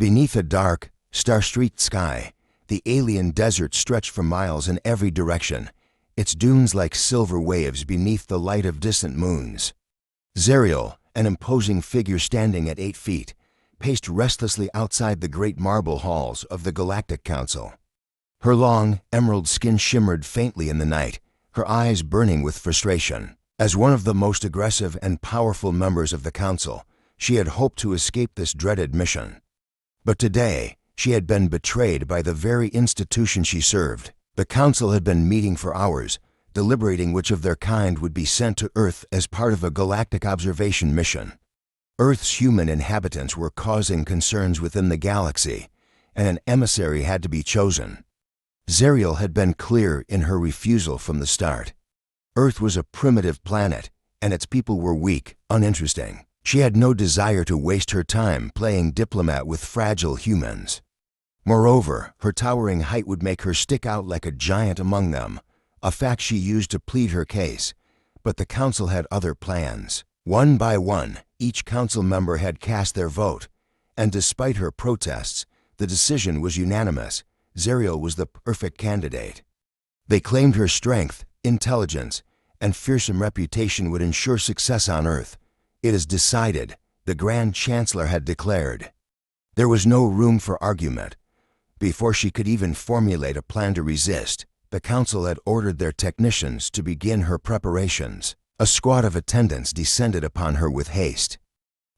Beneath a dark, star-streaked sky, the alien desert stretched for miles in every direction, its dunes like silver waves beneath the light of distant moons. Zerial, an imposing figure standing at 8 feet, paced restlessly outside the great marble halls of the Galactic Council. Her long, emerald skin shimmered faintly in the night, her eyes burning with frustration. As one of the most aggressive and powerful members of the Council, she had hoped to escape this dreaded mission. But today, she had been betrayed by the very institution she served. The Council had been meeting for hours, deliberating which of their kind would be sent to Earth as part of a galactic observation mission. Earth's human inhabitants were causing concerns within the galaxy, and an emissary had to be chosen. Zerial had been clear in her refusal from the start. Earth was a primitive planet, and its people were weak, uninteresting. She had no desire to waste her time playing diplomat with fragile humans. Moreover, her towering height would make her stick out like a giant among them, a fact she used to plead her case. But the Council had other plans. One by one, each Council member had cast their vote, and despite her protests, the decision was unanimous. Zerial was the perfect candidate. They claimed her strength, intelligence, and fearsome reputation would ensure success on Earth. "It is decided," the Grand Chancellor had declared. There was no room for argument. Before she could even formulate a plan to resist, the Council had ordered their technicians to begin her preparations. A squad of attendants descended upon her with haste.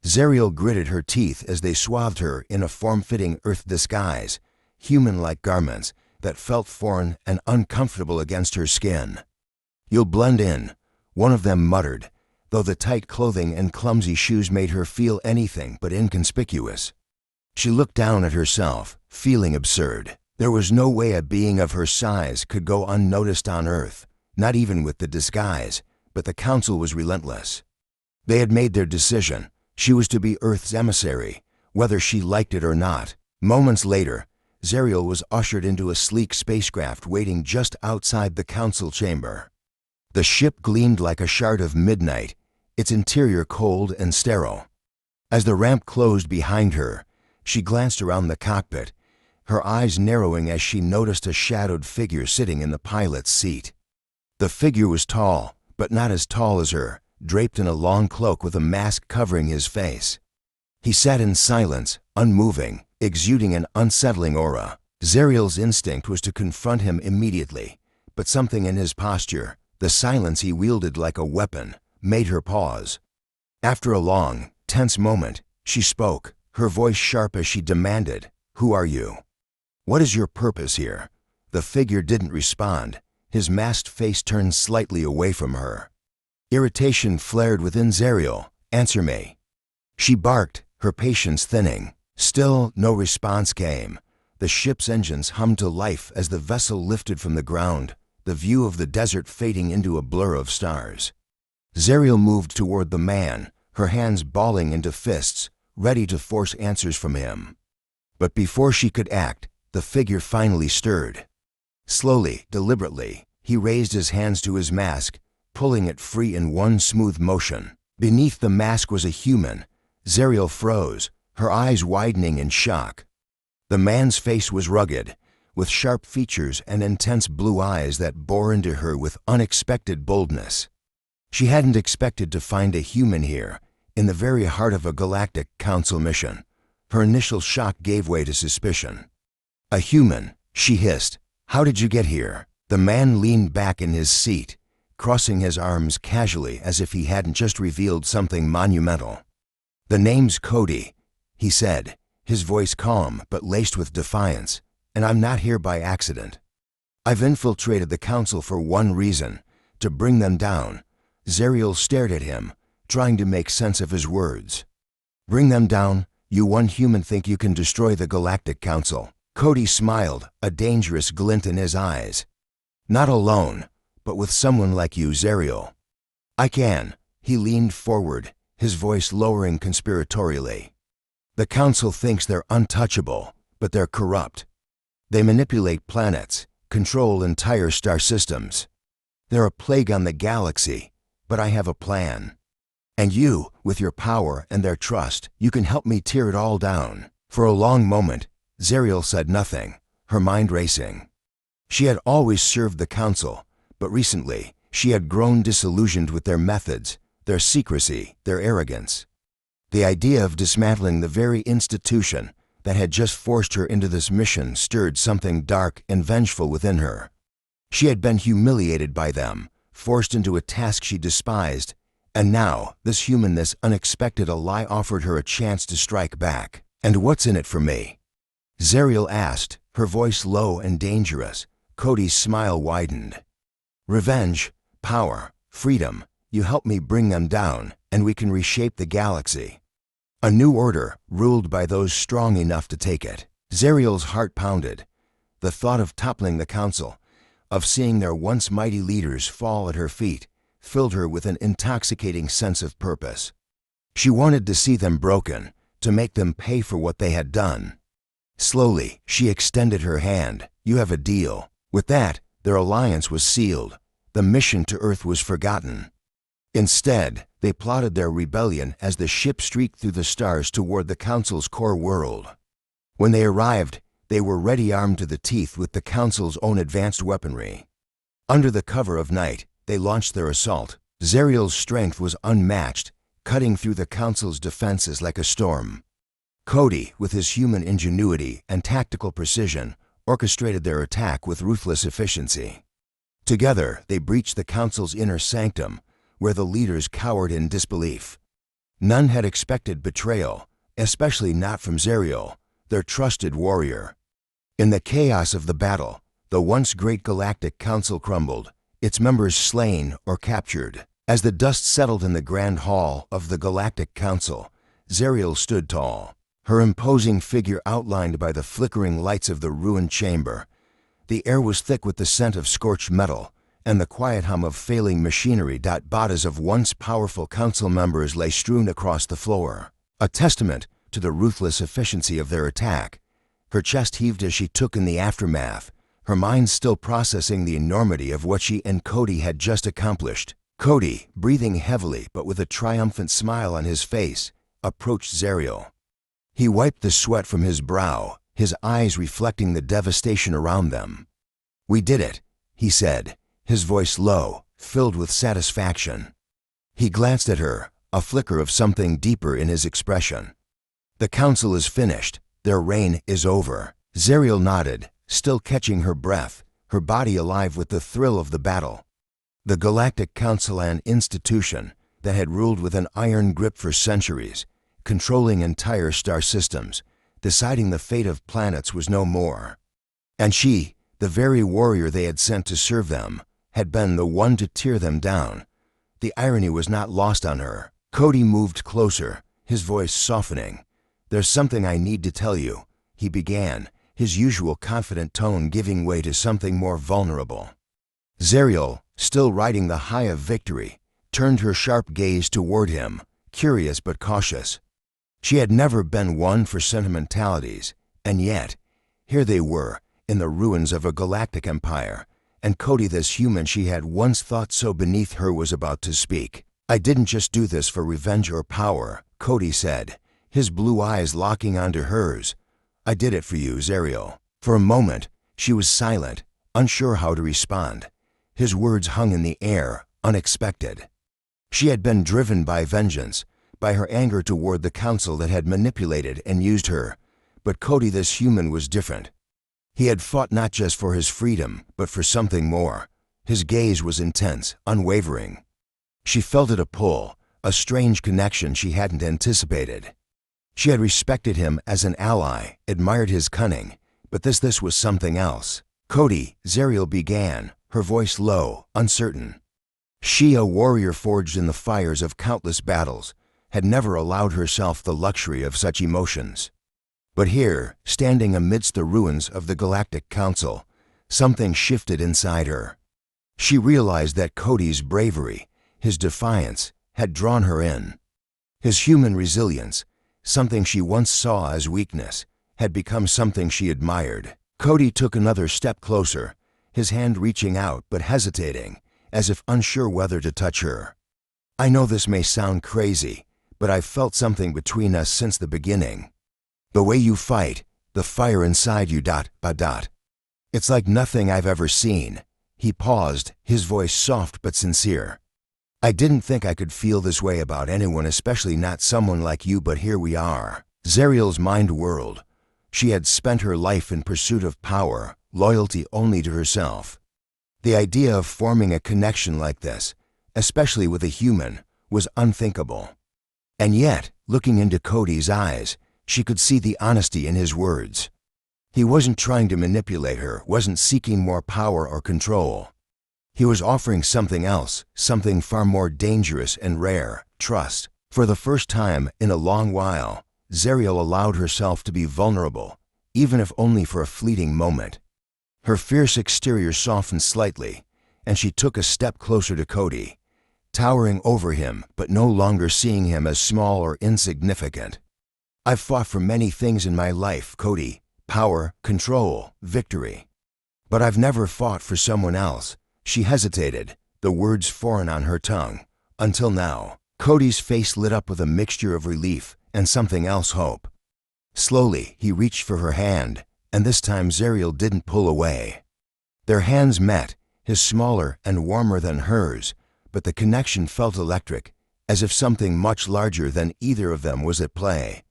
Zerial gritted her teeth as they swathed her in a form-fitting Earth disguise, human-like garments that felt foreign and uncomfortable against her skin. "You'll blend in," one of them muttered, though the tight clothing and clumsy shoes made her feel anything but inconspicuous. She looked down at herself, feeling absurd. There was no way a being of her size could go unnoticed on Earth, not even with the disguise, but the Council was relentless. They had made their decision. She was to be Earth's emissary, whether she liked it or not. Moments later, Zerial was ushered into a sleek spacecraft waiting just outside the Council chamber. The ship gleamed like a shard of midnight, its interior cold and sterile. As the ramp closed behind her, she glanced around the cockpit, her eyes narrowing as she noticed a shadowed figure sitting in the pilot's seat. The figure was tall, but not as tall as her, draped in a long cloak with a mask covering his face. He sat in silence, unmoving, exuding an unsettling aura. Zerial's instinct was to confront him immediately, but something in his posture, the silence he wielded like a weapon, made her pause. After a long, tense moment, she spoke, her voice sharp as she demanded, "Who are you? What is your purpose here?" The figure didn't respond. His masked face turned slightly away from her. Irritation flared within Zerial. "Answer me." She barked, her patience thinning. Still, no response came. The ship's engines hummed to life as the vessel lifted from the ground, the view of the desert fading into a blur of stars. Zerial moved toward the man, her hands balling into fists, ready to force answers from him. But before she could act, the figure finally stirred. Slowly, deliberately, he raised his hands to his mask, pulling it free in one smooth motion. Beneath the mask was a human. Zerial froze, her eyes widening in shock. The man's face was rugged, with sharp features and intense blue eyes that bore into her with unexpected boldness. She hadn't expected to find a human here, in the very heart of a Galactic Council mission. Her initial shock gave way to suspicion. "A human," she hissed. "How did you get here?" The man leaned back in his seat, crossing his arms casually as if he hadn't just revealed something monumental. "The name's Cody," he said, his voice calm but laced with defiance, "and I'm not here by accident. I've infiltrated the Council for one reason, to bring them down." Zerial stared at him, trying to make sense of his words. "Bring them down? You one human think you can destroy the Galactic Council?" Cody smiled, a dangerous glint in his eyes. "Not alone, but with someone like you, Zerial." "I can." He leaned forward, his voice lowering conspiratorially. "The Council thinks they're untouchable, but they're corrupt. They manipulate planets, control entire star systems. They're a plague on the galaxy, but I have a plan. And you, with your power and their trust, you can help me tear it all down." For a long moment, Zerial said nothing, her mind racing. She had always served the Council, but recently she had grown disillusioned with their methods, their secrecy, their arrogance. The idea of dismantling the very institution that had just forced her into this mission stirred something dark and vengeful within her. She had been humiliated by them, forced into a task she despised, and now this humanness unexpected ally offered her a chance to strike back. "And what's in it for me?" Zerial asked, her voice low and dangerous. Cody's smile widened. "Revenge, power, freedom. You help me bring them down, and we can reshape the galaxy. A new order, ruled by those strong enough to take it." Zerial's heart pounded. The thought of toppling the Council, of seeing their once mighty leaders fall at her feet, filled her with an intoxicating sense of purpose. She wanted to see them broken, to make them pay for what they had done. Slowly, she extended her hand. "You have a deal." With that, their alliance was sealed. The mission to Earth was forgotten. Instead, they plotted their rebellion as the ship streaked through the stars toward the Council's core world. When they arrived, they were ready, armed to the teeth with the Council's own advanced weaponry. Under the cover of night, they launched their assault. Zerial's strength was unmatched, cutting through the Council's defenses like a storm. Cody, with his human ingenuity and tactical precision, orchestrated their attack with ruthless efficiency. Together, they breached the Council's inner sanctum, where the leaders cowered in disbelief. None had expected betrayal, especially not from Zerial, their trusted warrior. In the chaos of the battle, the once great Galactic Council crumbled, its members slain or captured. As the dust settled in the grand hall of the Galactic Council, Zerial stood tall, her imposing figure outlined by the flickering lights of the ruined chamber. The air was thick with the scent of scorched metal, and the quiet hum of failing machinery. Bodies of once powerful Council members lay strewn across the floor, a testament to the ruthless efficiency of their attack. Her chest heaved as she took in the aftermath, her mind still processing the enormity of what she and Cody had just accomplished. Cody, breathing heavily but with a triumphant smile on his face, approached Zerial. He wiped the sweat from his brow, his eyes reflecting the devastation around them. "We did it," he said, his voice low, filled with satisfaction. He glanced at her, a flicker of something deeper in his expression. "The Council is finished. Their reign is over." Zerial nodded, still catching her breath, her body alive with the thrill of the battle. The Galactic Council, an institution that had ruled with an iron grip for centuries, controlling entire star systems, deciding the fate of planets, was no more. And she, the very warrior they had sent to serve them, had been the one to tear them down. The irony was not lost on her. Cody moved closer, his voice softening. "There's something I need to tell you," he began, his usual confident tone giving way to something more vulnerable. Zerial, still riding the high of victory, turned her sharp gaze toward him, curious but cautious. She had never been one for sentimentalities, and yet, here they were, in the ruins of a galactic empire, and Cody, this human she had once thought so beneath her, was about to speak. "I didn't just do this for revenge or power," Cody said, his blue eyes locking onto hers. "I did it for you, Zerial." For a moment, she was silent, unsure how to respond. His words hung in the air, unexpected. She had been driven by vengeance, by her anger toward the Council that had manipulated and used her. But Cody, this human, was different. He had fought not just for his freedom, but for something more. His gaze was intense, unwavering. She felt it, a pull, a strange connection she hadn't anticipated. She had respected him as an ally, admired his cunning, but this was something else. "Cody," Zerial began, her voice low, uncertain. She, a warrior forged in the fires of countless battles, had never allowed herself the luxury of such emotions. But here, standing amidst the ruins of the Galactic Council, something shifted inside her. She realized that Cody's bravery, his defiance, had drawn her in. His human resilience, something she once saw as weakness, had become something she admired. Cody took another step closer, his hand reaching out but hesitating, as if unsure whether to touch her. "I know this may sound crazy, but I've felt something between us since the beginning." The way you fight, the fire inside you. It's like nothing I've ever seen." He paused, his voice soft but sincere. "I didn't think I could feel this way about anyone, especially not someone like you, but here we are." Zariel's mind whirled. She had spent her life in pursuit of power, loyalty only to herself. The idea of forming a connection like this, especially with a human, was unthinkable. And yet, looking into Cody's eyes, she could see the honesty in his words. He wasn't trying to manipulate her, wasn't seeking more power or control. He was offering something else, something far more dangerous and rare: trust. For the first time in a long while, Zariel allowed herself to be vulnerable, even if only for a fleeting moment. Her fierce exterior softened slightly, and she took a step closer to Cody, towering over him but no longer seeing him as small or insignificant. "I've fought for many things in my life, Cody. Power, control, victory. But I've never fought for someone else." She hesitated, the words foreign on her tongue. "Until now." Cody's face lit up with a mixture of relief and something else: hope. Slowly, he reached for her hand, and this time Zariel didn't pull away. Their hands met, his smaller and warmer than hers, but the connection felt electric, as if something much larger than either of them was at play.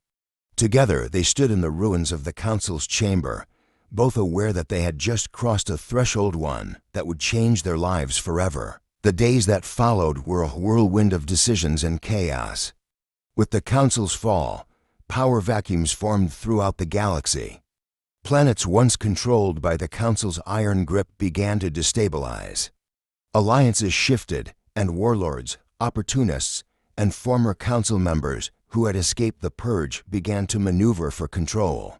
Together, they stood in the ruins of the council's chamber, both aware that they had just crossed a threshold, one that would change their lives forever. The days that followed were a whirlwind of decisions and chaos. With the council's fall, power vacuums formed throughout the galaxy. Planets once controlled by the council's iron grip began to destabilize. Alliances shifted, and warlords, opportunists, and former council members who had escaped the purge began to maneuver for control.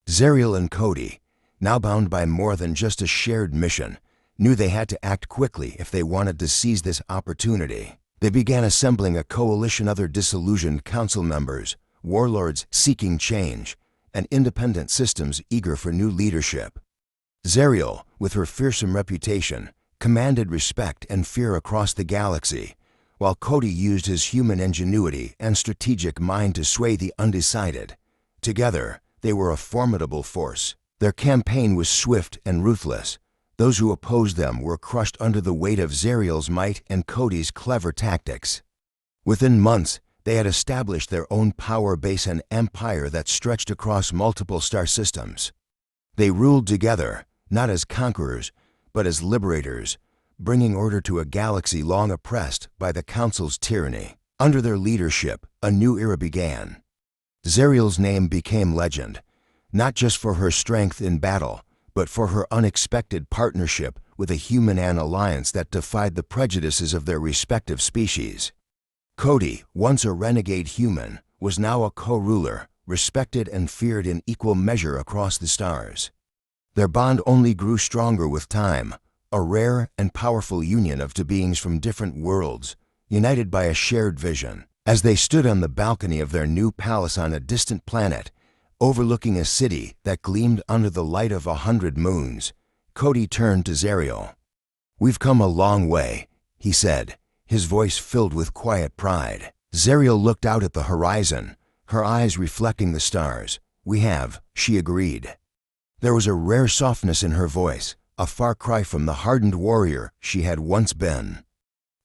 Zariel and Cody, now bound by more than just a shared mission, knew they had to act quickly if they wanted to seize this opportunity. They began assembling a coalition of other disillusioned council members, warlords seeking change, and independent systems eager for new leadership. Zariel, with her fearsome reputation, commanded respect and fear across the galaxy, while Cody used his human ingenuity and strategic mind to sway the undecided. Together, they were a formidable force. Their campaign was swift and ruthless. Those who opposed them were crushed under the weight of Zariel's might and Cody's clever tactics. Within months, they had established their own power base and empire that stretched across multiple star systems. They ruled together, not as conquerors, but as liberators, bringing order to a galaxy long oppressed by the Council's tyranny. Under their leadership, a new era began. Zariel's name became legend, not just for her strength in battle, but for her unexpected partnership with a human alliance that defied the prejudices of their respective species. Cody, once a renegade human, was now a co-ruler, respected and feared in equal measure across the stars. Their bond only grew stronger with time, a rare and powerful union of two beings from different worlds, united by a shared vision. As they stood on the balcony of their new palace on a distant planet, overlooking a city that gleamed under the light of 100 moons, Cody turned to Zariel. "We've come a long way," he said, his voice filled with quiet pride. Zariel looked out at the horizon, her eyes reflecting the stars. "We have," she agreed. There was a rare softness in her voice, a far cry from the hardened warrior she had once been.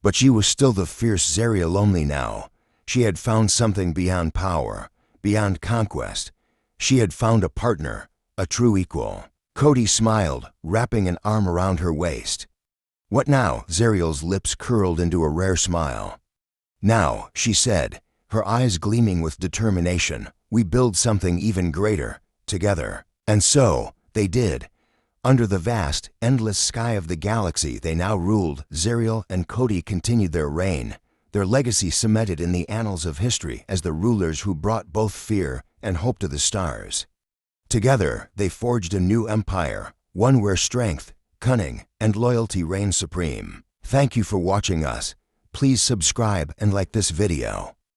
But she was still the fierce Zariel, only now. She had found something beyond power, beyond conquest. She had found a partner, a true equal. Cody smiled, wrapping an arm around her waist. "What now?" Zariel's lips curled into a rare smile. "Now," she said, her eyes gleaming with determination, "we build something even greater, together." And so, they did. Under the vast, endless sky of the galaxy they now ruled, Zariel and Cody continued their reign, their legacy cemented in the annals of history as the rulers who brought both fear and hope to the stars. Together, they forged a new empire, one where strength, cunning, and loyalty reigned supreme. Thank you for watching us. Please subscribe and like this video.